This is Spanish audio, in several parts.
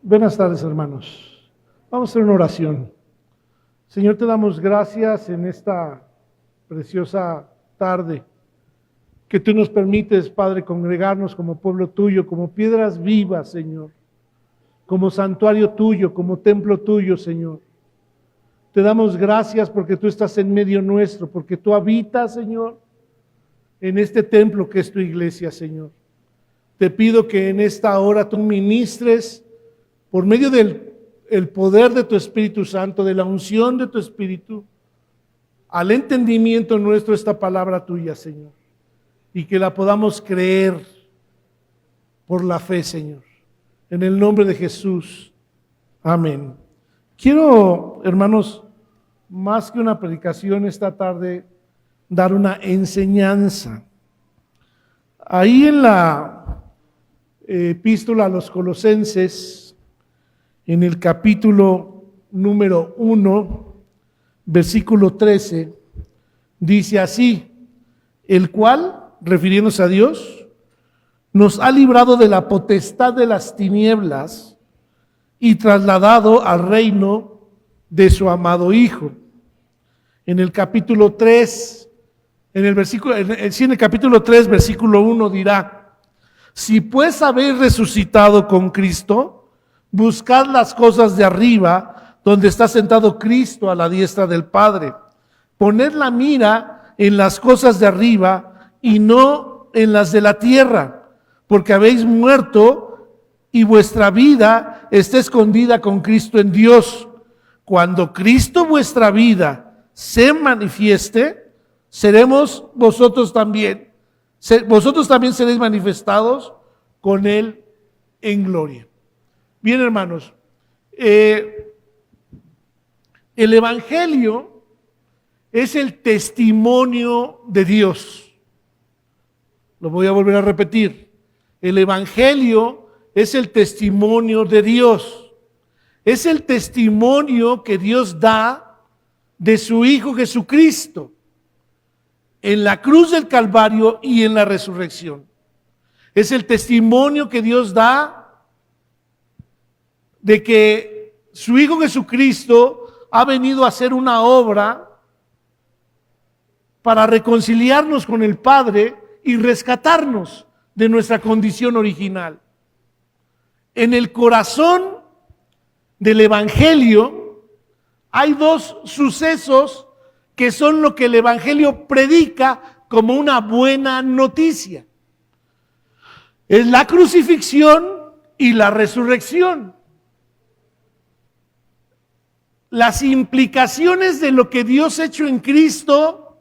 Buenas tardes, hermanos. Vamos a hacer una oración. Señor, te damos gracias en esta preciosa tarde que tú nos permites, Padre, congregarnos como pueblo tuyo, como piedras vivas, Señor, como santuario tuyo, como templo tuyo, Señor. Te damos gracias porque tú estás en medio nuestro, porque tú habitas, Señor, en este templo que es tu iglesia, Señor. Te pido que en esta hora tú ministres por medio del poder de tu Espíritu Santo, de la unción de tu Espíritu, al entendimiento nuestro esta palabra tuya, Señor, y que la podamos creer por la fe, Señor. En el nombre de Jesús. Amén. Quiero, hermanos, más que una predicación esta tarde, dar una enseñanza. Ahí en la epístola a los Colosenses, en el capítulo número 1, versículo 13, dice así: el cual, refiriéndose a Dios, nos ha librado de la potestad de las tinieblas y trasladado al reino de su amado Hijo. En el capítulo 3, en el capítulo 3, versículo 1 dirá: si pues habéis resucitado con Cristo, buscad las cosas de arriba, donde está sentado Cristo a la diestra del Padre. Poned la mira en las cosas de arriba y no en las de la tierra, porque habéis muerto y vuestra vida está escondida con Cristo en Dios. Cuando Cristo vuestra vida se manifieste, seremos vosotros también seréis manifestados con Él en gloria. Bien, hermanos, el Evangelio es el testimonio de Dios. Lo voy a volver a repetir. El Evangelio es el testimonio de Dios. Es el testimonio que Dios da de su Hijo Jesucristo en la cruz del Calvario y en la resurrección. Es el testimonio que Dios da de que su Hijo Jesucristo ha venido a hacer una obra para reconciliarnos con el Padre y rescatarnos de nuestra condición original. En el corazón del Evangelio hay dos sucesos que son lo que el Evangelio predica como una buena noticia. Es la crucifixión y la resurrección. Las implicaciones de lo que Dios ha hecho en Cristo,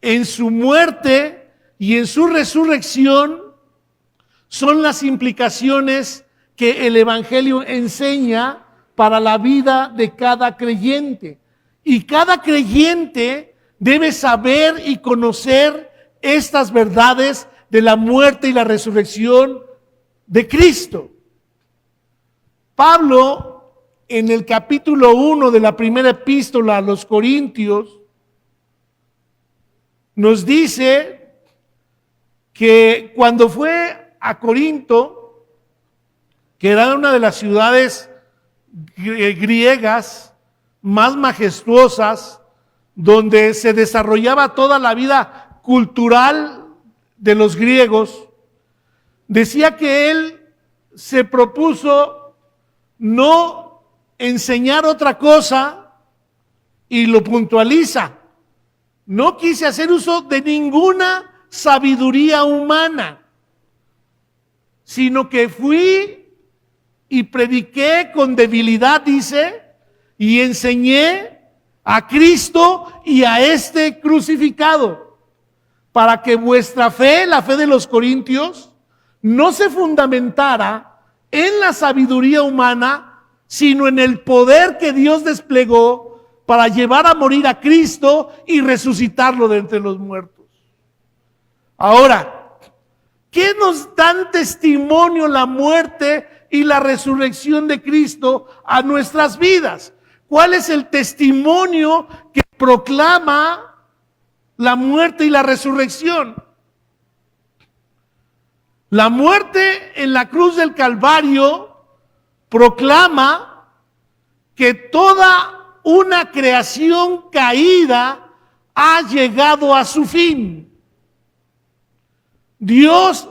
en su muerte y en su resurrección, son las implicaciones que el Evangelio enseña para la vida de cada creyente. Y cada creyente debe saber y conocer estas verdades de la muerte y la resurrección de Cristo. Pablo, en el capítulo 1 de la primera epístola a los Corintios, nos dice que cuando fue a Corinto, que era una de las ciudades griegas más majestuosas, donde se desarrollaba toda la vida cultural de los griegos, decía que él se propuso no enseñar otra cosa, y lo puntualiza: no quise hacer uso de ninguna sabiduría humana, sino que fui y prediqué con debilidad, dice, y enseñé a Cristo y a este crucificado, para que vuestra fe, la fe de los corintios, no se fundamentara en la sabiduría humana, sino en el poder que Dios desplegó para llevar a morir a Cristo y resucitarlo de entre los muertos. Ahora, ¿qué nos dan testimonio la muerte y la resurrección de Cristo a nuestras vidas? ¿Cuál es el testimonio que proclama la muerte y la resurrección? La muerte en la cruz del Calvario proclama que toda una creación caída ha llegado a su fin. Dios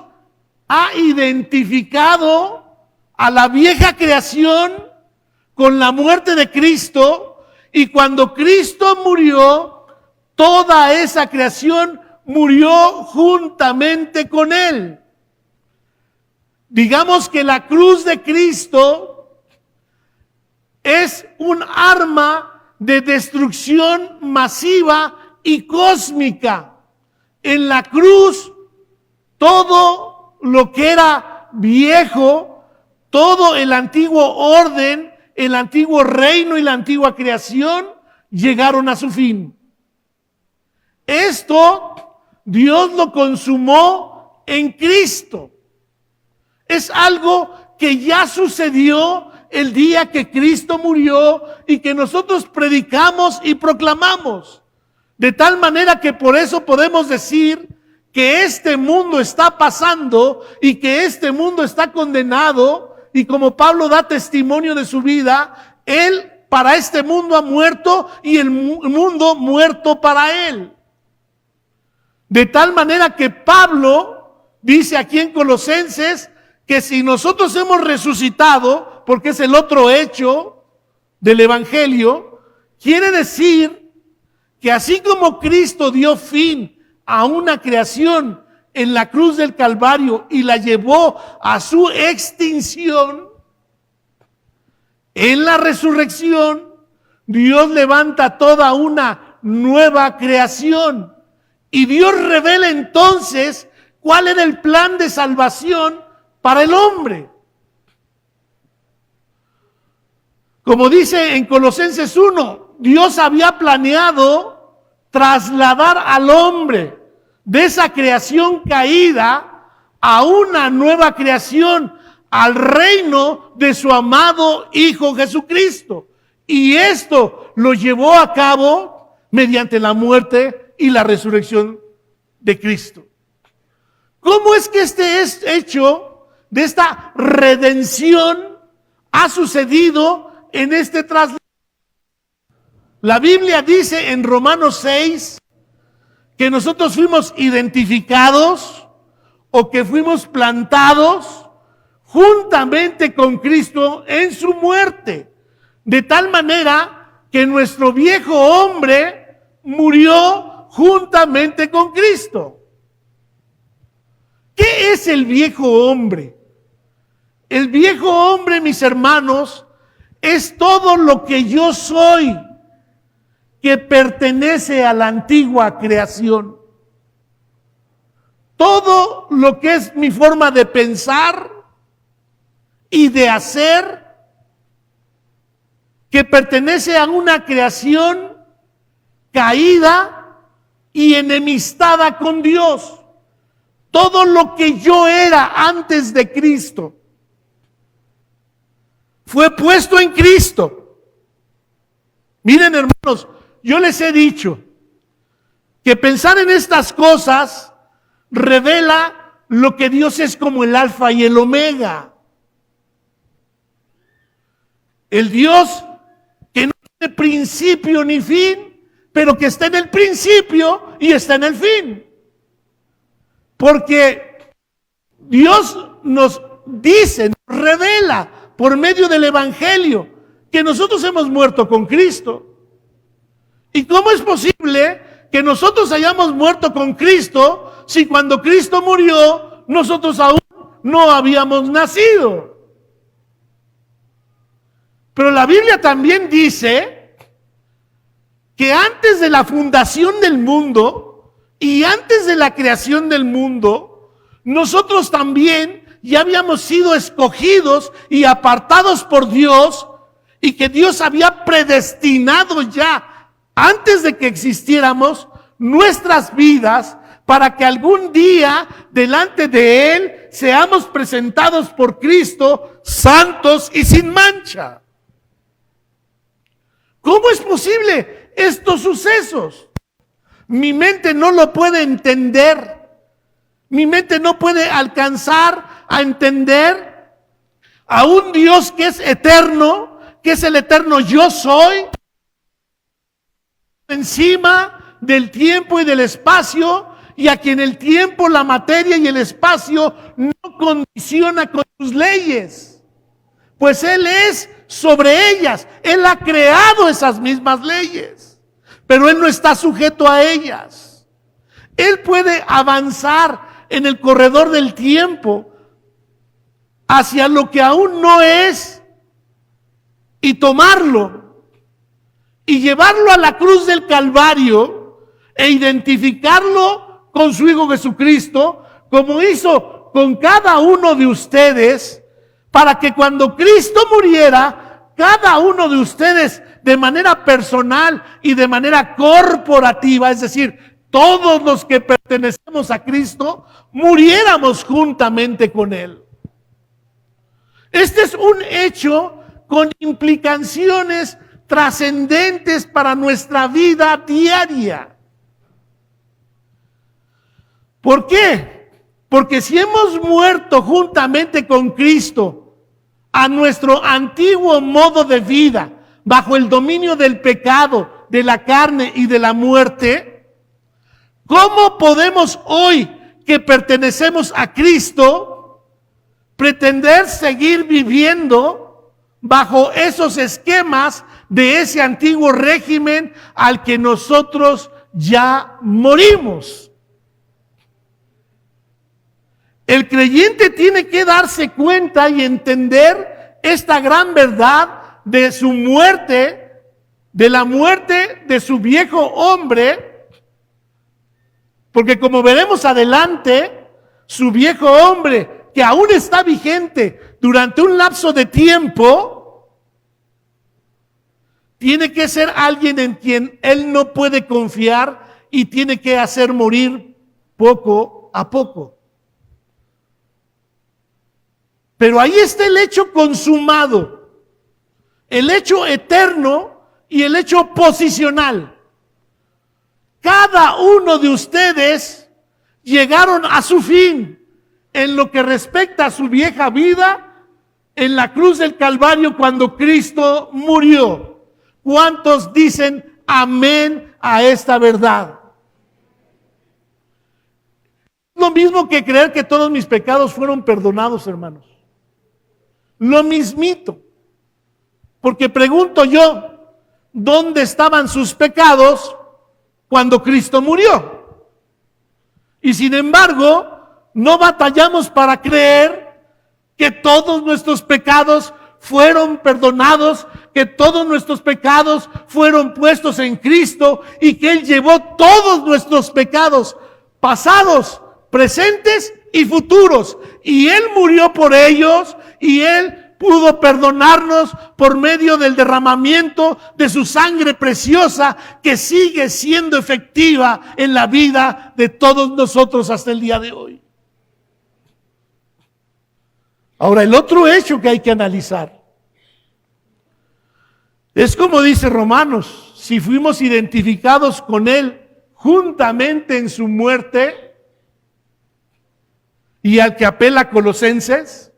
ha identificado a la vieja creación con la muerte de Cristo, y cuando Cristo murió, toda esa creación murió juntamente con Él. Digamos que la cruz de Cristo es un arma de destrucción masiva y cósmica. En la cruz, todo lo que era viejo, todo el antiguo orden, el antiguo reino y la antigua creación llegaron a su fin. Esto Dios lo consumó en Cristo. Es algo que ya sucedió el día que Cristo murió y que nosotros predicamos y proclamamos. De tal manera que por eso podemos decir que este mundo está pasando y que este mundo está condenado, y como Pablo da testimonio de su vida, él para este mundo ha muerto y el mundo muerto para él. De tal manera que Pablo dice aquí en Colosenses que si nosotros hemos resucitado, porque es el otro hecho del Evangelio, quiere decir que así como Cristo dio fin a una creación en la cruz del Calvario y la llevó a su extinción, en la resurrección Dios levanta toda una nueva creación, y Dios revela entonces cuál era el plan de salvación para el hombre. Como dice en Colosenses 1, Dios había planeado trasladar al hombre de esa creación caída a una nueva creación, al reino de su amado Hijo Jesucristo. Y esto lo llevó a cabo mediante la muerte y la resurrección de Cristo. ¿Cómo es que este hecho de esta redención ha sucedido en este traslado? La Biblia dice en Romanos 6 que nosotros fuimos identificados o que fuimos plantados juntamente con Cristo en su muerte, de tal manera que nuestro viejo hombre murió juntamente con Cristo. ¿Qué es el viejo hombre? El viejo hombre, mis hermanos, es todo lo que yo soy que pertenece a la antigua creación. Todo lo que es mi forma de pensar y de hacer, que pertenece a una creación caída y enemistada con Dios. Todo lo que yo era antes de Cristo fue puesto en Cristo. Miren, hermanos, yo les he dicho que pensar en estas cosas revela lo que Dios es como el alfa y el omega. El Dios que no tiene principio ni fin, pero que está en el principio y está en el fin. Porque Dios nos dice, nos revela por medio del Evangelio que nosotros hemos muerto con Cristo. ¿Y cómo es posible que nosotros hayamos muerto con Cristo si cuando Cristo murió nosotros aún no habíamos nacido? Pero la Biblia también dice que antes de la fundación del mundo y antes de la creación del mundo, nosotros también ya habíamos sido escogidos y apartados por Dios, y que Dios había predestinado ya antes de que existiéramos nuestras vidas para que algún día delante de Él seamos presentados por Cristo santos y sin mancha. ¿Cómo es posible estos sucesos? Mi mente no lo puede entender. Mi mente no puede alcanzar a entender a un Dios que es eterno, que es el eterno yo soy, encima del tiempo y del espacio, y a quien el tiempo, la materia y el espacio no condiciona con sus leyes, pues Él es sobre ellas. Él ha creado esas mismas leyes, pero Él no está sujeto a ellas. Él puede avanzar en el corredor del tiempo hacia lo que aún no es y tomarlo y llevarlo a la cruz del Calvario e identificarlo con su Hijo Jesucristo, como hizo con cada uno de ustedes, para que cuando Cristo muriera, cada uno de ustedes de manera personal y de manera corporativa, es decir, todos los que pertenecemos a Cristo, muriéramos juntamente con Él. Este es un hecho con implicaciones trascendentes para nuestra vida diaria. ¿Por qué? Porque si hemos muerto juntamente con Cristo a nuestro antiguo modo de vida, bajo el dominio del pecado, de la carne y de la muerte, ¿cómo podemos hoy que pertenecemos a Cristo pretender seguir viviendo bajo esos esquemas de ese antiguo régimen al que nosotros ya morimos? El creyente tiene que darse cuenta y entender esta gran verdad de su muerte, de la muerte de su viejo hombre, porque como veremos adelante, su viejo hombre, que aún está vigente durante un lapso de tiempo, tiene que ser alguien en quien él no puede confiar y tiene que hacer morir poco a poco. Pero ahí está el hecho consumado, el hecho eterno y el hecho posicional. Cada uno de ustedes llegaron a su fin en lo que respecta a su vieja vida en la cruz del Calvario cuando Cristo murió. ¿Cuántos dicen amén a esta verdad? Lo mismo que creer que todos mis pecados fueron perdonados, hermanos. Lo mismito. Porque pregunto yo, ¿dónde estaban sus pecados cuando Cristo murió? Y sin embargo, no batallamos para creer que todos nuestros pecados fueron perdonados, que todos nuestros pecados fueron puestos en Cristo y que Él llevó todos nuestros pecados pasados, presentes y futuros. Y Él murió por ellos y Él pudo perdonarnos por medio del derramamiento de su sangre preciosa que sigue siendo efectiva en la vida de todos nosotros hasta el día de hoy. Ahora, el otro hecho que hay que analizar es como dice Romanos: si fuimos identificados con Él juntamente en su muerte, y al que apela Colosenses,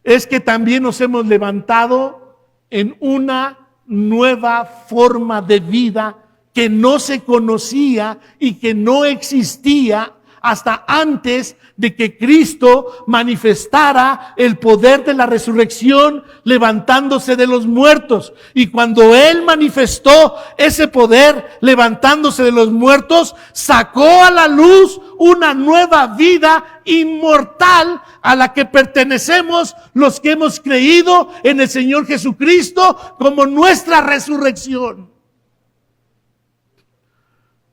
es que también nos hemos levantado en una nueva forma de vida que no se conocía y que no existía hasta antes de que Cristo manifestara el poder de la resurrección levantándose de los muertos. Y cuando Él manifestó ese poder levantándose de los muertos, sacó a la luz una nueva vida inmortal a la que pertenecemos los que hemos creído en el Señor Jesucristo como nuestra resurrección.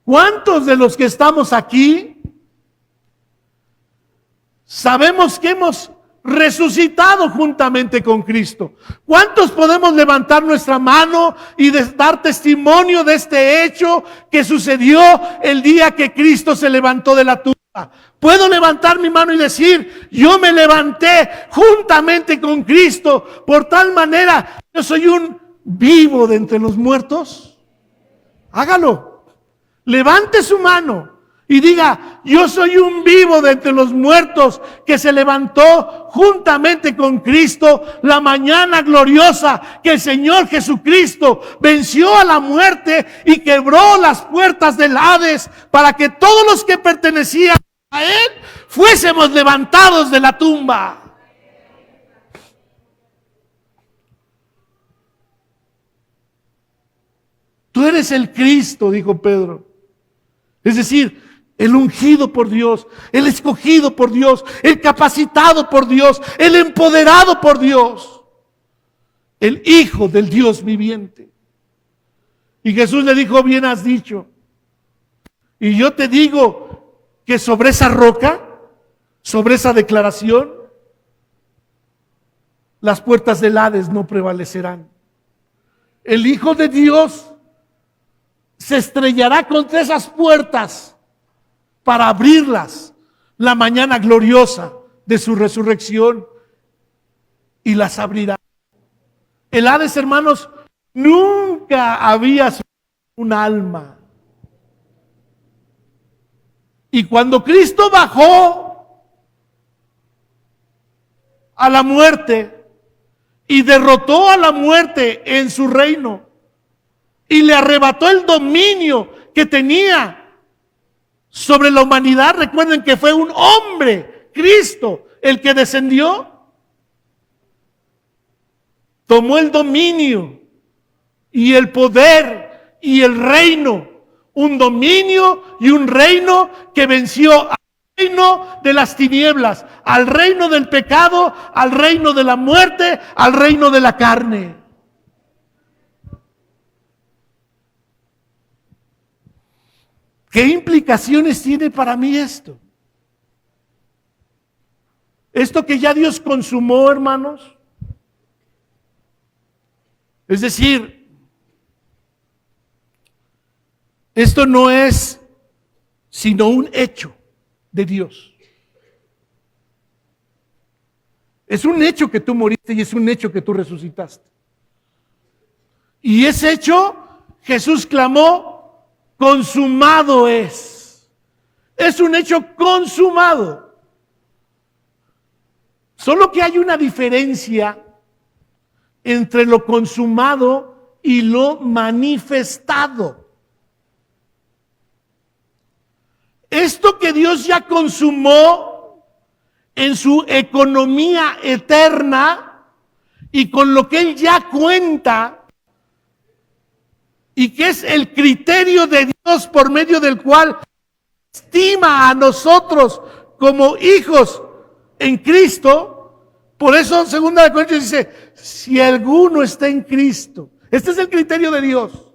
¿Cuántos de los que estamos aquí sabemos que hemos resucitado juntamente con Cristo? ¿Cuántos podemos levantar nuestra mano y dar testimonio de este hecho que sucedió el día que Cristo se levantó de la tumba? Puedo levantar mi mano y decir: yo me levanté juntamente con Cristo, por tal manera yo soy un vivo de entre los muertos. Hágalo, levante su mano y diga: yo soy un vivo de entre los muertos que se levantó juntamente con Cristo la mañana gloriosa que el Señor Jesucristo venció a la muerte y quebró las puertas del Hades para que todos los que pertenecían a Él fuésemos levantados de la tumba. Tú eres el Cristo, dijo Pedro. Es decir, el ungido por Dios, el escogido por Dios, el capacitado por Dios, el empoderado por Dios, el Hijo del Dios viviente. Y Jesús le dijo: bien has dicho. Y yo te digo que sobre esa roca, sobre esa declaración, las puertas del Hades no prevalecerán. El Hijo de Dios se estrellará contra esas puertas para abrirlas la mañana gloriosa de su resurrección, y las abrirá. El Hades, hermanos, nunca había sido un alma. Y cuando Cristo bajó a la muerte y derrotó a la muerte en su reino y le arrebató el dominio que tenía sobre la humanidad, recuerden que fue un hombre, Cristo, el que descendió, tomó el dominio y el poder y el reino, un dominio y un reino que venció al reino de las tinieblas, al reino del pecado, al reino de la muerte, al reino de la carne. ¿Qué implicaciones tiene para mí esto? Esto que ya Dios consumó, hermanos. Es decir, esto no es sino un hecho de Dios. Es un hecho que tú moriste y es un hecho que tú resucitaste. Y ese hecho, Jesús clamó: consumado es. Es un hecho consumado. Solo que hay una diferencia entre lo consumado y lo manifestado. Esto que Dios ya consumó en su economía eterna y con lo que Él ya cuenta, y que es el criterio de Dios por medio del cual estima a nosotros como hijos en Cristo. Por eso 2 Corintios dice: si alguno está en Cristo. Este es el criterio de Dios.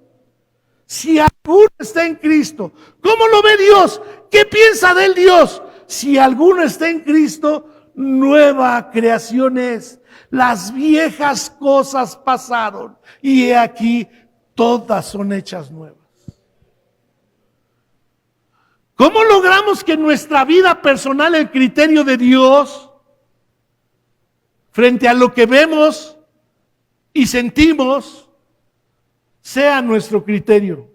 Si alguno está en Cristo. ¿Cómo lo ve Dios? ¿Qué piensa de él Dios? Si alguno está en Cristo, nueva creación es. Las viejas cosas pasaron y he aquí todas son hechas nuevas. ¿Cómo logramos que en nuestra vida personal el criterio de Dios frente a lo que vemos y sentimos sea nuestro criterio?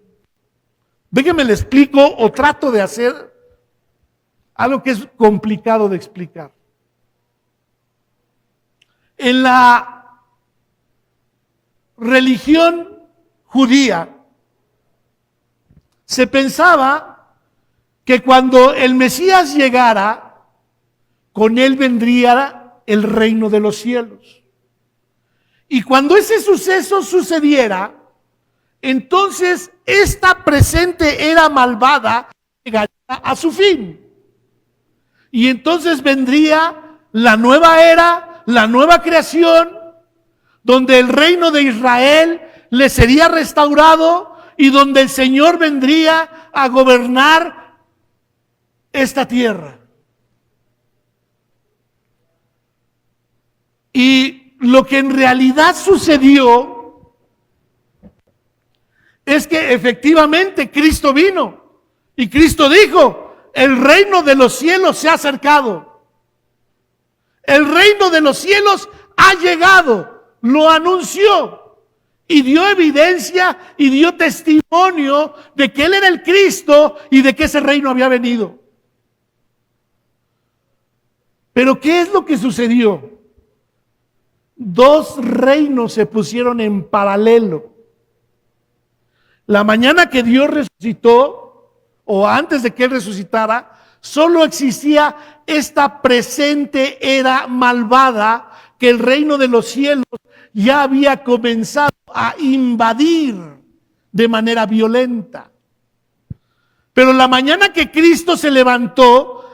Déjenme le explico, o trato de hacer algo que es complicado de explicar. En la religión judía se pensaba que cuando el Mesías llegara, con él vendría el reino de los cielos. Y cuando ese suceso sucediera, entonces esta presente era malvada llegaría a su fin. Y entonces vendría la nueva era, la nueva creación, donde el reino de Israel le sería restaurado y donde el Señor vendría a gobernar esta tierra. Y lo que en realidad sucedió es que efectivamente Cristo vino y Cristo dijo: el reino de los cielos se ha acercado. El reino de los cielos ha llegado, lo anunció. y dio evidencia y dio testimonio de que Él era el Cristo y de que ese reino había venido. Pero ¿qué es lo que sucedió? Dos reinos se pusieron en paralelo. La mañana que Dios resucitó, o antes de que Él resucitara, solo existía esta presente era malvada que el reino de los cielos ya había comenzado a invadir de manera violenta. Pero la mañana que Cristo se levantó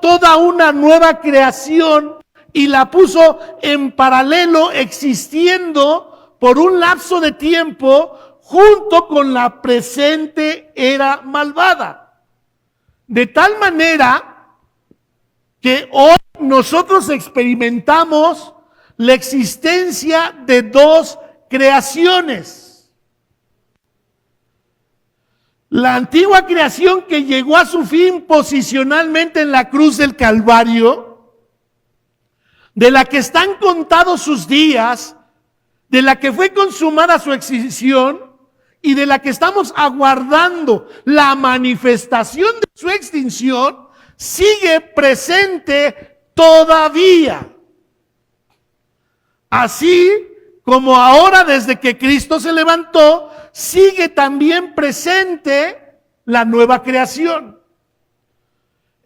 toda una nueva creación y la puso en paralelo, existiendo por un lapso de tiempo junto con la presente era malvada. De tal manera que hoy nosotros experimentamos la existencia de dos creaciones. La antigua creación que llegó a su fin posicionalmente en la cruz del Calvario, de la que están contados sus días, de la que fue consumada su extinción y de la que estamos aguardando la manifestación de su extinción, sigue presente todavía. Así como ahora, desde que Cristo se levantó, sigue también presente la nueva creación.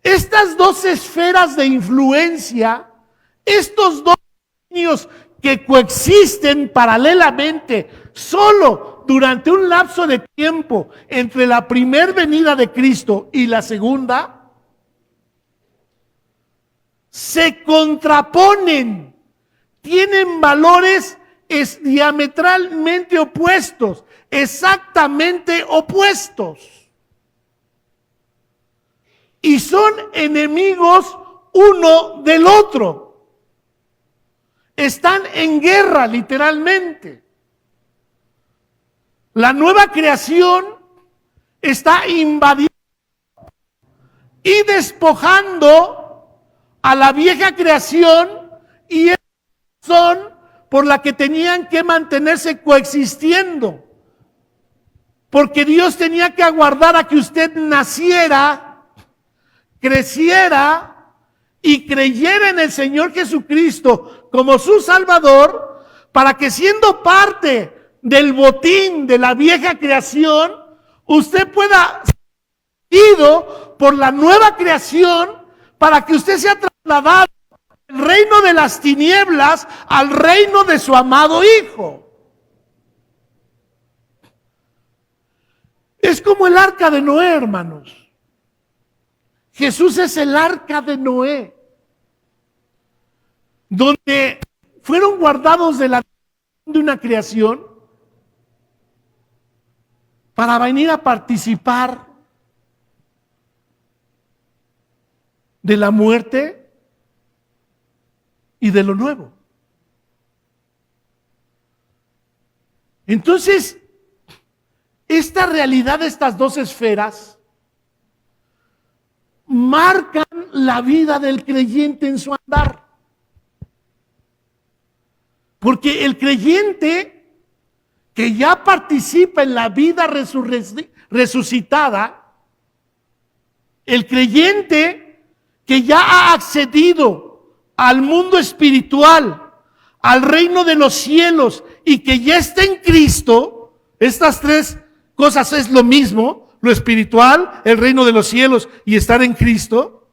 Estas dos esferas de influencia, estos dos dominios que coexisten paralelamente solo durante un lapso de tiempo entre la primer venida de Cristo y la segunda, se contraponen, tienen valores diametralmente opuestos, exactamente opuestos. Y son enemigos uno del otro. Están en guerra, literalmente. La nueva creación está invadiendo y despojando a la vieja creación, y es la razón por la que tenían que mantenerse coexistiendo. Porque Dios tenía que aguardar a que usted naciera, creciera y creyera en el Señor Jesucristo como su Salvador, para que, siendo parte del botín de la vieja creación, usted pueda ser ido por la nueva creación, para que usted sea trasladado del reino de las tinieblas al reino de su amado Hijo. Es como el arca de Noé, hermanos. Jesús es el arca de Noé, donde fueron guardados de una creación para venir a participar de la muerte y de lo nuevo. Entonces, esta realidad de estas dos esferas marcan la vida del creyente en su andar. Porque el creyente que ya participa en la vida resucitada, el creyente que ya ha accedido al mundo espiritual, al reino de los cielos, y que ya está en Cristo, estas tres cosas es lo mismo: lo espiritual, el reino de los cielos y estar en Cristo.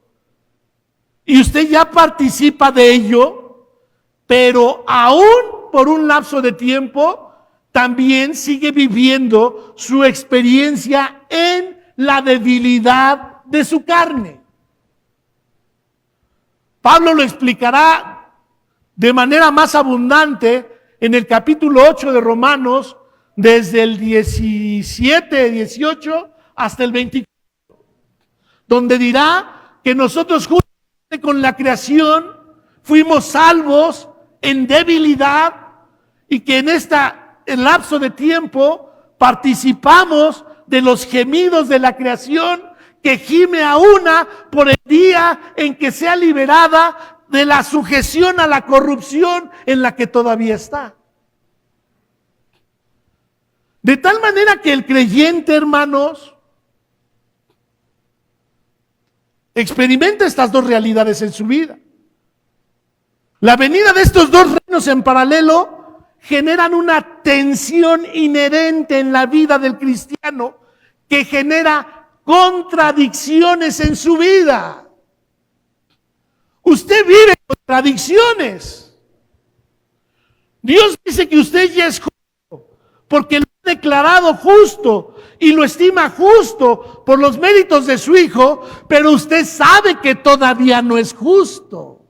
Y usted ya participa de ello, pero aún por un lapso de tiempo también sigue viviendo su experiencia en la debilidad de su carne. Pablo lo explicará de manera más abundante en el capítulo 8 de Romanos, desde el 17, 18 hasta el 24, donde dirá que nosotros juntamente con la creación fuimos salvos en debilidad, y que en el lapso de tiempo participamos de los gemidos de la creación, que gime a una por el día en que sea liberada de la sujeción a la corrupción en la que todavía está. De tal manera que el creyente, hermanos, experimenta estas dos realidades en su vida. La venida de estos dos reinos en paralelo generan una tensión inherente en la vida del cristiano que genera contradicciones en su vida. Usted vive contradicciones. Dios dice que usted ya es justo porque lo ha declarado justo y lo estima justo por los méritos de su Hijo, pero usted sabe que todavía no es justo.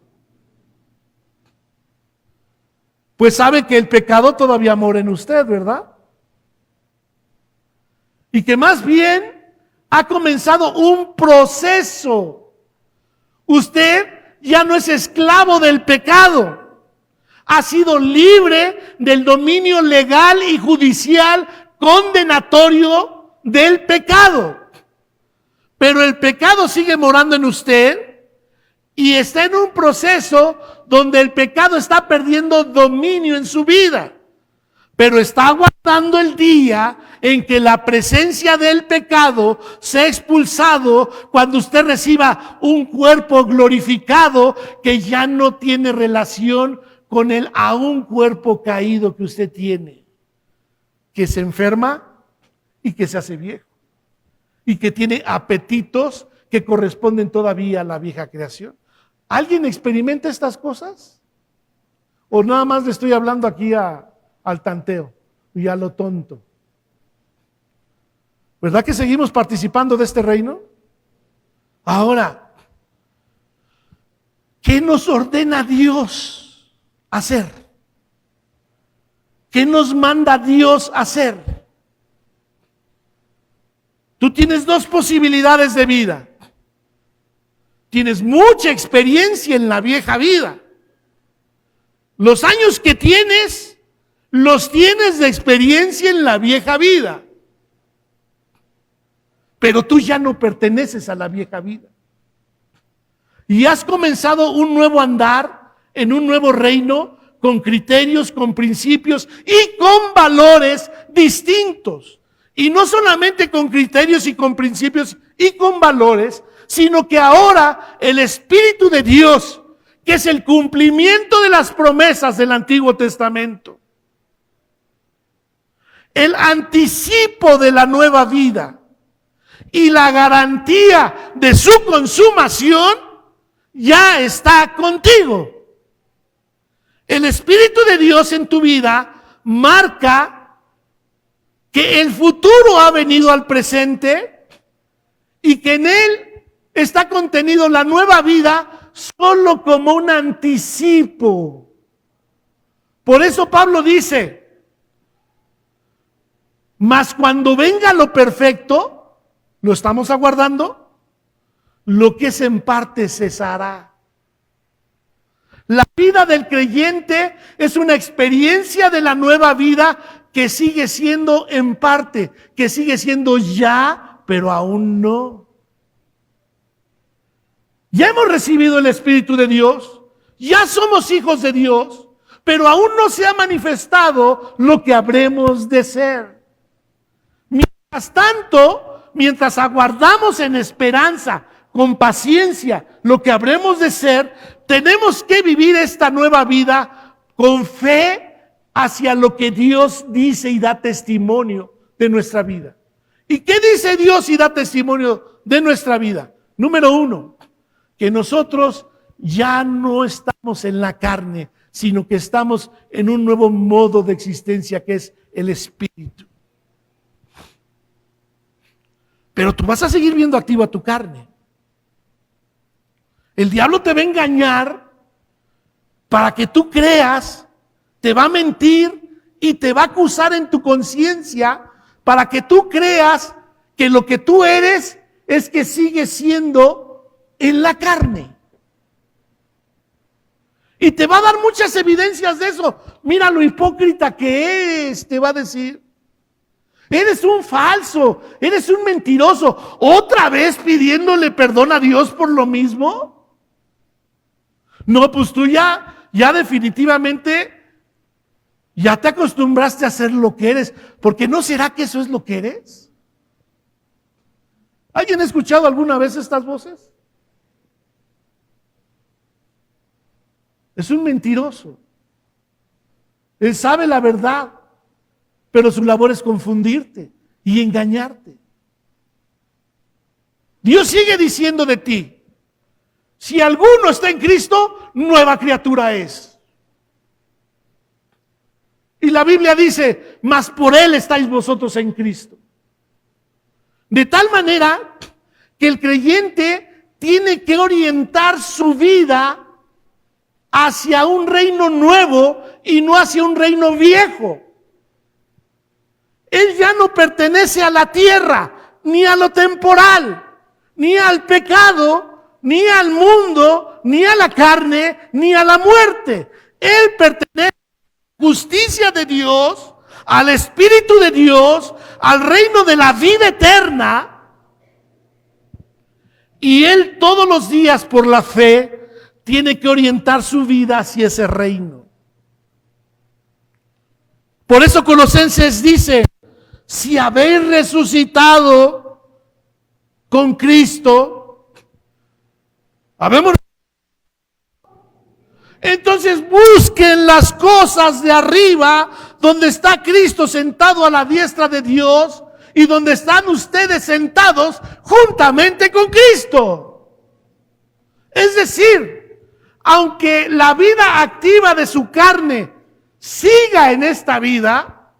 Pues sabe que el pecado todavía mora en usted, ¿verdad? Y que más bien ha comenzado un proceso. Usted ya no es esclavo del pecado. Ha sido libre del dominio legal y judicial condenatorio del pecado. Pero el pecado sigue morando en usted y está en un proceso donde el pecado está perdiendo dominio en su vida. Pero está aguardando el día en que la presencia del pecado sea expulsado cuando usted reciba un cuerpo glorificado que ya no tiene relación con el aún cuerpo caído que usted tiene, que se enferma y que se hace viejo y que tiene apetitos que corresponden todavía a la vieja creación. ¿Alguien experimenta estas cosas? ¿O nada más le estoy hablando aquí al tanteo y a lo tonto? ¿Verdad que seguimos participando de este reino? Ahora, ¿qué nos ordena Dios hacer? ¿Qué nos manda Dios hacer? Tú tienes dos posibilidades de vida. Tienes mucha experiencia en la vieja vida. Los años que tienes, los tienes de experiencia en la vieja vida. Pero tú ya no perteneces a la vieja vida. Y has comenzado un nuevo andar en un nuevo reino con criterios, con principios y con valores distintos. Y no solamente con criterios y con principios y con valores, sino que ahora el Espíritu de Dios, que es el cumplimiento de las promesas del Antiguo Testamento, el anticipo de la nueva vida y la garantía de su consumación, ya está contigo. El Espíritu de Dios en tu vida marca que el futuro ha venido al presente y que en él está contenido la nueva vida solo como un anticipo. Por eso Pablo dice, mas cuando venga lo perfecto, lo estamos aguardando, lo que es en parte cesará. La vida del creyente es una experiencia de la nueva vida que sigue siendo en parte, que sigue siendo ya, pero aún no. Ya hemos recibido el Espíritu de Dios, ya somos hijos de Dios, pero aún no se ha manifestado lo que habremos de ser. Mientras tanto, mientras aguardamos en esperanza, con paciencia, lo que habremos de ser, tenemos que vivir esta nueva vida con fe hacia lo que Dios dice y da testimonio de nuestra vida. ¿Y qué dice Dios y da testimonio de nuestra vida? Número 1, que nosotros ya no estamos en la carne, sino que estamos en un nuevo modo de existencia que es el Espíritu. Pero tú vas a seguir viendo activa tu carne. El diablo te va a engañar para que tú creas, te va a mentir y te va a acusar en tu conciencia para que tú creas que lo que tú eres es que sigues siendo en la carne. Y te va a dar muchas evidencias de eso. Mira lo hipócrita que es, te va a decir. Eres un falso, eres un mentiroso. ¿Otra vez pidiéndole perdón a Dios por lo mismo? No, pues tú ya definitivamente Ya te acostumbraste a ser lo que eres, porque ¿no será que eso es lo que eres? ¿Alguien ha escuchado alguna vez estas voces? Es un mentiroso. Él sabe la verdad, pero su labor es confundirte y engañarte. Dios sigue diciendo de ti: si alguno está en Cristo, nueva criatura es. Y la Biblia dice: mas por Él estáis vosotros en Cristo. De tal manera que el creyente tiene que orientar su vida hacia un reino nuevo y no hacia un reino viejo. Él ya no pertenece a la tierra, ni a lo temporal, ni al pecado, ni al mundo, ni a la carne, ni a la muerte. Él pertenece a la justicia de Dios, al Espíritu de Dios, al reino de la vida eterna. Y él todos los días por la fe tiene que orientar su vida hacia ese reino. Por eso Colosenses dice: si habéis resucitado con Cristo, entonces busquen las cosas de arriba, donde está Cristo sentado a la diestra de Dios y donde están ustedes sentados juntamente con Cristo. Es decir, aunque la vida activa de su carne siga en esta vida,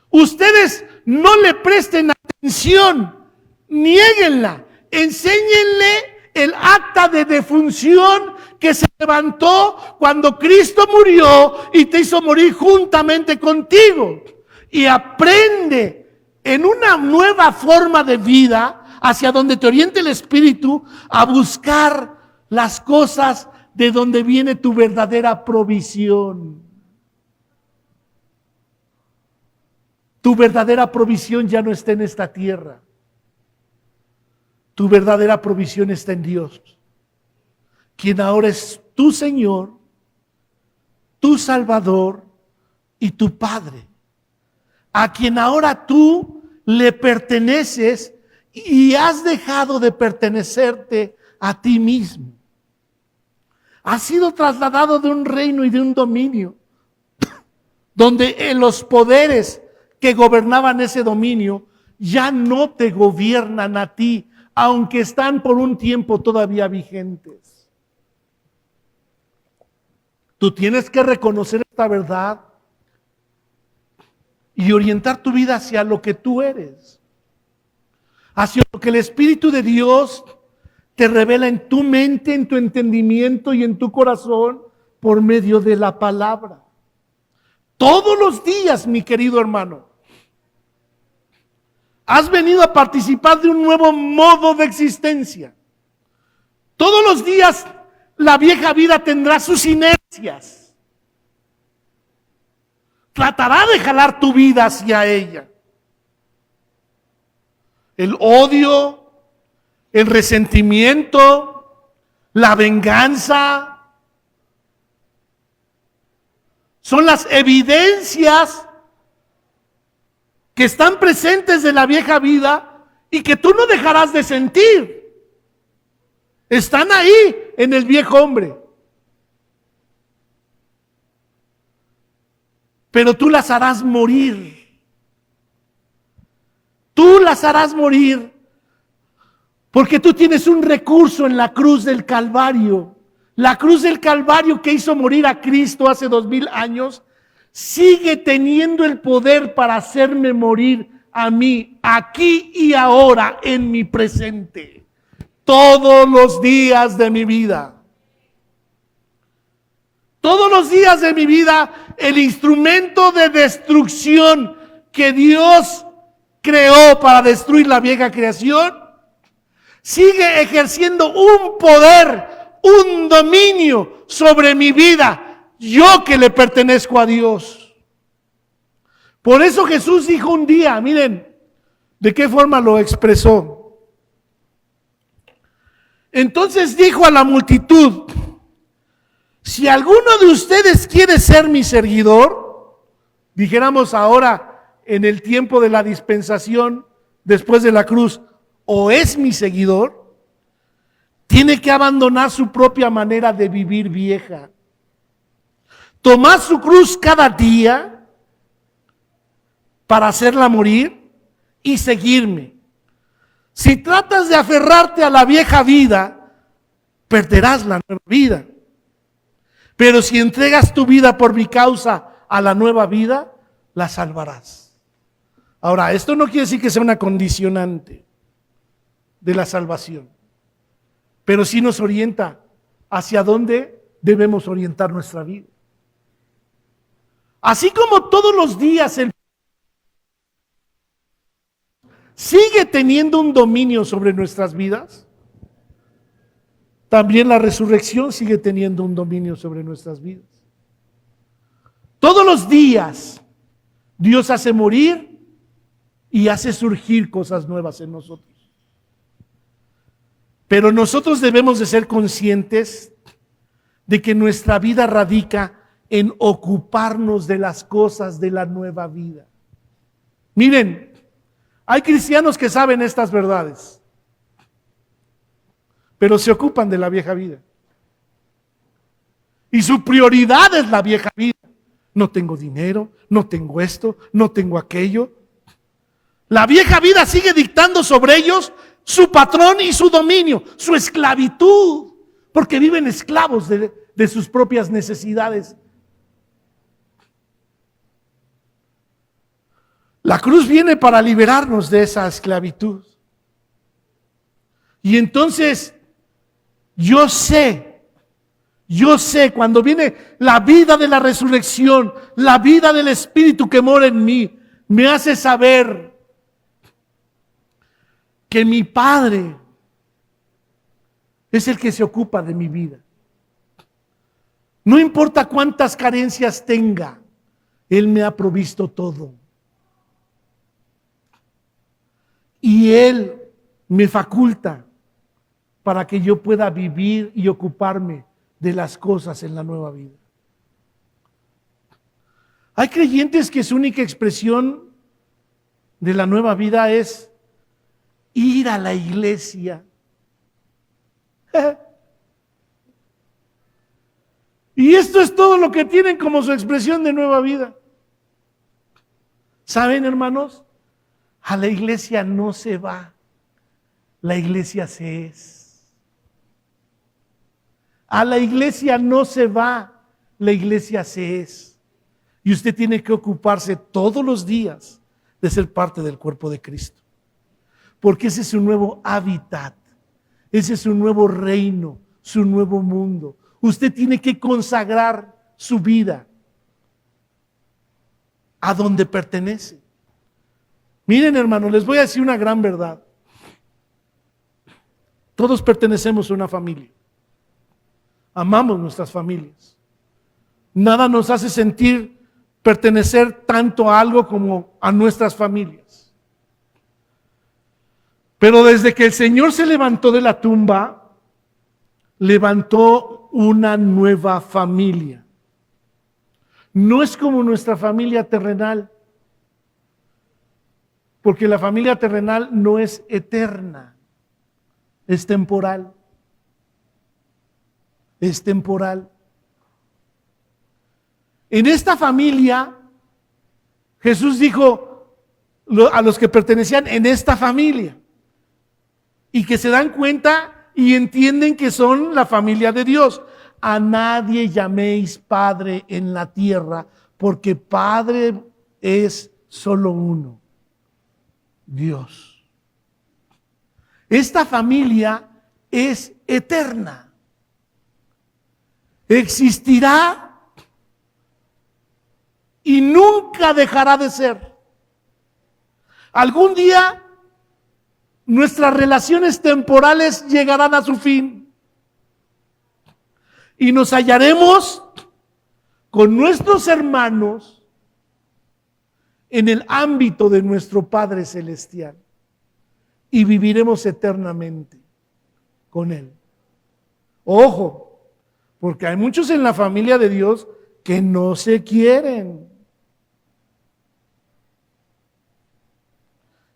ustedes no le presten atención, niéguenla, enséñenle el acta de defunción que se levantó cuando Cristo murió y te hizo morir juntamente contigo. Y aprende en una nueva forma de vida, hacia donde te oriente el Espíritu, a buscar las cosas de donde viene tu verdadera provisión. Tu verdadera provisión ya no está en esta tierra. Tu verdadera provisión está en Dios, quien ahora es tu Señor, tu Salvador y tu Padre, a quien ahora tú le perteneces y has dejado de pertenecerte a ti mismo. Has sido trasladado de un reino y de un dominio donde los poderes que gobernaban ese dominio ya no te gobiernan a ti, aunque están por un tiempo todavía vigentes. Tú tienes que reconocer esta verdad y orientar tu vida hacia lo que tú eres, hacia lo que el Espíritu de Dios te revela en tu mente, en tu entendimiento y en tu corazón por medio de la palabra. Todos los días, mi querido hermano, has venido a participar de un nuevo modo de existencia. Todos los días la vieja vida tendrá sus inercias. Tratará de jalar tu vida hacia ella. El odio, el resentimiento, la venganza, son las evidencias que están presentes de la vieja vida y que tú no dejarás de sentir. Están ahí en el viejo hombre. Pero tú las harás morir. Tú las harás morir porque tú tienes un recurso en la cruz del Calvario. La cruz del Calvario que hizo morir a Cristo hace 2000 años sigue teniendo el poder para hacerme morir a mí, aquí y ahora, en mi presente, todos los días de mi vida. Todos los días de mi vida, el instrumento de destrucción que Dios creó para destruir la vieja creación, sigue ejerciendo un poder, un dominio sobre mi vida. Yo que le pertenezco a Dios. Por eso Jesús dijo un día, miren, de qué forma lo expresó. Entonces dijo a la multitud: si alguno de ustedes quiere ser mi seguidor, dijéramos ahora en el tiempo de la dispensación, después de la cruz, o es mi seguidor, tiene que abandonar su propia manera de vivir vieja, tomar su cruz cada día para hacerla morir y seguirme. Si tratas de aferrarte a la vieja vida, perderás la nueva vida. Pero si entregas tu vida por mi causa a la nueva vida, la salvarás. Ahora, esto no quiere decir que sea una condicionante de la salvación, pero sí nos orienta hacia dónde debemos orientar nuestra vida. Así como todos los días el sigue teniendo un dominio sobre nuestras vidas, también la resurrección sigue teniendo un dominio sobre nuestras vidas. Todos los días Dios hace morir y hace surgir cosas nuevas en nosotros. Pero nosotros debemos de ser conscientes de que nuestra vida radica en ocuparnos de las cosas de la nueva vida. Miren, hay cristianos que saben estas verdades, pero se ocupan de la vieja vida. Y su prioridad es la vieja vida. No tengo dinero, no tengo esto, no tengo aquello. La vieja vida sigue dictando sobre ellos su patrón y su dominio, su esclavitud, porque viven esclavos de sus propias necesidades. La cruz viene para liberarnos de esa esclavitud. Y entonces yo sé cuando viene la vida de la resurrección, la vida del Espíritu que mora en mí, me hace saber que mi Padre es el que se ocupa de mi vida. No importa cuántas carencias tenga, Él me ha provisto todo. Y Él me faculta para que yo pueda vivir y ocuparme de las cosas en la nueva vida. Hay creyentes que su única expresión de la nueva vida es ir a la iglesia. Y esto es todo lo que tienen como su expresión de nueva vida. ¿Saben, hermanos? A la iglesia no se va, la iglesia se es. A la iglesia no se va, la iglesia se es. Y usted tiene que ocuparse todos los días de ser parte del cuerpo de Cristo. Porque ese es su nuevo hábitat, ese es su nuevo reino, su nuevo mundo. Usted tiene que consagrar su vida a donde pertenece. Miren, hermanos, les voy a decir una gran verdad. Todos pertenecemos a una familia. Amamos nuestras familias. Nada nos hace sentir pertenecer tanto a algo como a nuestras familias. Pero desde que el Señor se levantó de la tumba, levantó una nueva familia. No es como nuestra familia terrenal, porque la familia terrenal no es eterna, es temporal. Es temporal. En esta familia, Jesús dijo a los que pertenecían en esta familia y que se dan cuenta y entienden que son la familia de Dios. A nadie llaméis Padre en la tierra, porque Padre es solo uno, Dios. Esta familia es eterna. Existirá y nunca dejará de ser. Algún día nuestras relaciones temporales llegarán a su fin y nos hallaremos con nuestros hermanos en el ámbito de nuestro Padre Celestial y viviremos eternamente con Él. Ojo, porque hay muchos en la familia de Dios que no se quieren.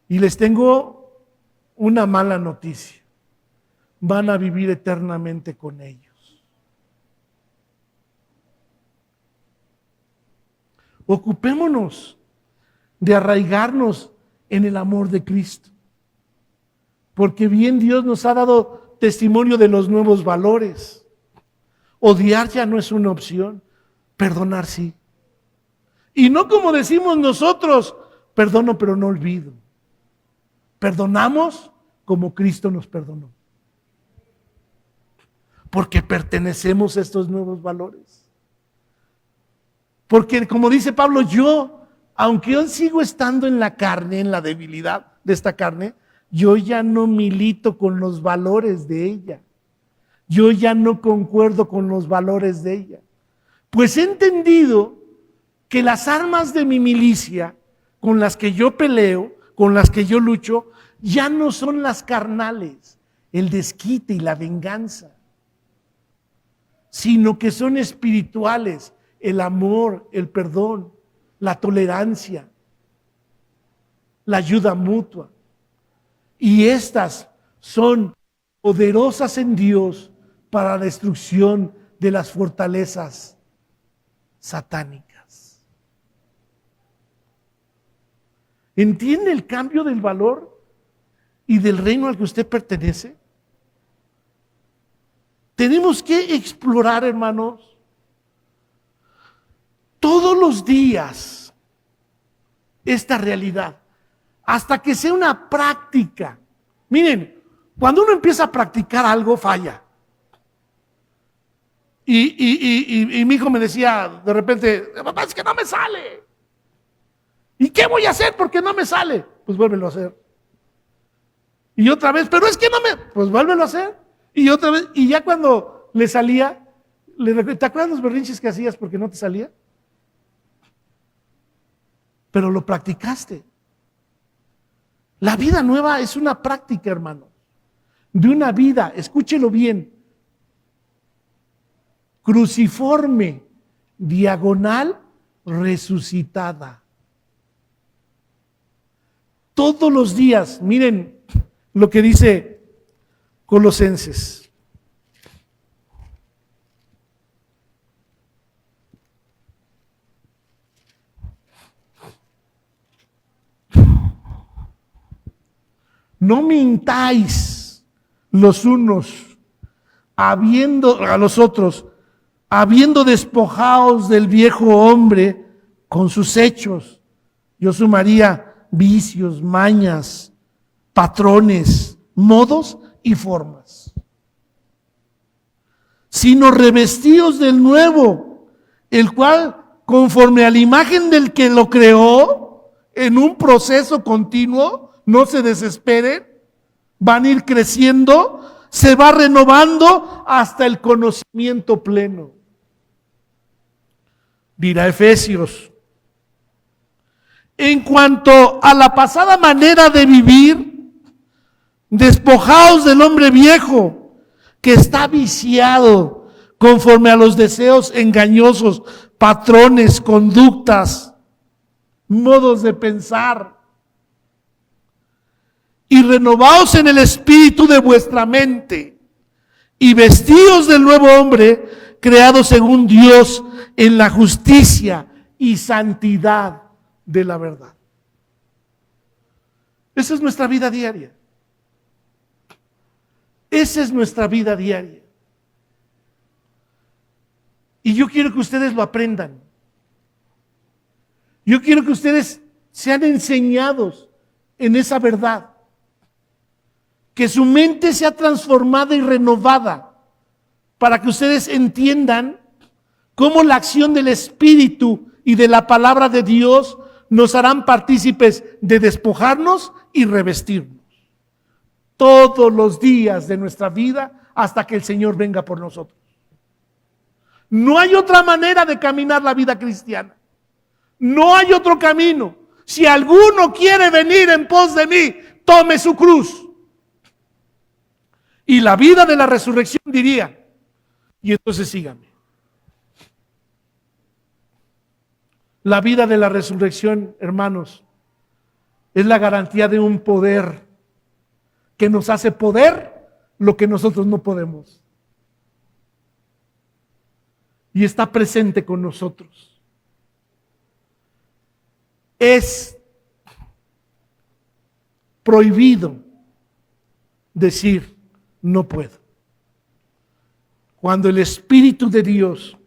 Y les tengo una mala noticia. Van a vivir eternamente con ellos. Ocupémonos de arraigarnos en el amor de Cristo. Porque bien Dios nos ha dado testimonio de los nuevos valores. Odiar ya no es una opción, perdonar sí. Y no como decimos nosotros, perdono pero no olvido. Perdonamos como Cristo nos perdonó. Porque pertenecemos a estos nuevos valores. Porque como dice Pablo, yo, aunque yo sigo estando en la carne, en la debilidad de esta carne, yo ya no milito con los valores de ella. Yo ya no concuerdo con los valores de ella. Pues he entendido que las armas de mi milicia, con las que yo peleo, con las que yo lucho, ya no son las carnales, el desquite y la venganza, sino que son espirituales, el amor, el perdón, la tolerancia, la ayuda mutua. Y estas son poderosas en Dios para la destrucción de las fortalezas satánicas. ¿Entiende el cambio del valor y del reino al que usted pertenece? Tenemos que explorar, hermanos, todos los días esta realidad, hasta que sea una práctica. Miren, cuando uno empieza a practicar algo, falla. Y mi hijo me decía de repente, papá, es que no me sale. ¿Y qué voy a hacer porque no me sale? Pues vuélvelo a hacer. Y otra vez, pero es que no me, pues vuélvelo a hacer. Y otra vez, y ya cuando le salía, ¿te acuerdas los berrinches que hacías porque no te salía? Pero lo practicaste. La vida nueva es una práctica, hermano, de una vida, escúchelo bien, cruciforme, diagonal, resucitada. Todos los días, miren lo que dice Colosenses. No mintáis los unos a los otros, habiendo despojados del viejo hombre con sus hechos. Yo sumaría vicios, mañas, patrones, modos y formas. Sino revestidos del nuevo, el cual, conforme a la imagen del que lo creó, en un proceso continuo, no se desesperen, van a ir creciendo, se va renovando hasta el conocimiento pleno. Dirá Efesios. En cuanto a la pasada manera de vivir, despojaos del hombre viejo que está viciado conforme a los deseos engañosos, patrones, conductas, modos de pensar. Y renovaos en el espíritu de vuestra mente y vestíos del nuevo hombre creado según Dios en la justicia y santidad de la verdad. Esa es nuestra vida diaria. Esa es nuestra vida diaria. Y yo quiero que ustedes lo aprendan. Yo quiero que ustedes sean enseñados en esa verdad. Que su mente sea transformada y renovada para que ustedes entiendan cómo la acción del Espíritu y de la palabra de Dios nos harán partícipes de despojarnos y revestirnos todos los días de nuestra vida hasta que el Señor venga por nosotros. No hay otra manera de caminar la vida cristiana. No hay otro camino. Si alguno quiere venir en pos de mí, tome su cruz. Y la vida de la resurrección diría, y entonces síganme. La vida de la resurrección, hermanos, es la garantía de un poder que nos hace poder lo que nosotros no podemos. Y está presente con nosotros. Es prohibido decir no puedo. Cuando el Espíritu de Dios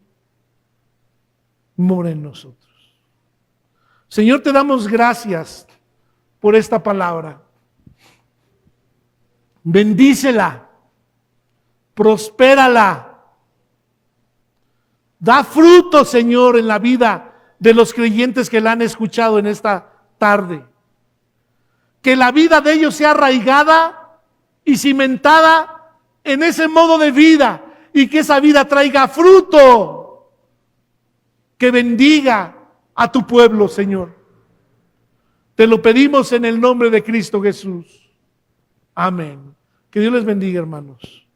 mora en nosotros. Señor, te damos gracias por esta palabra. Bendícela, prospérala. Da fruto, Señor, en la vida de los creyentes que la han escuchado en esta tarde. Que la vida de ellos sea arraigada y cimentada en ese modo de vida y que esa vida traiga fruto que bendiga a tu pueblo, Señor. Te lo pedimos en el nombre de Cristo Jesús. Amén. Que Dios les bendiga, hermanos.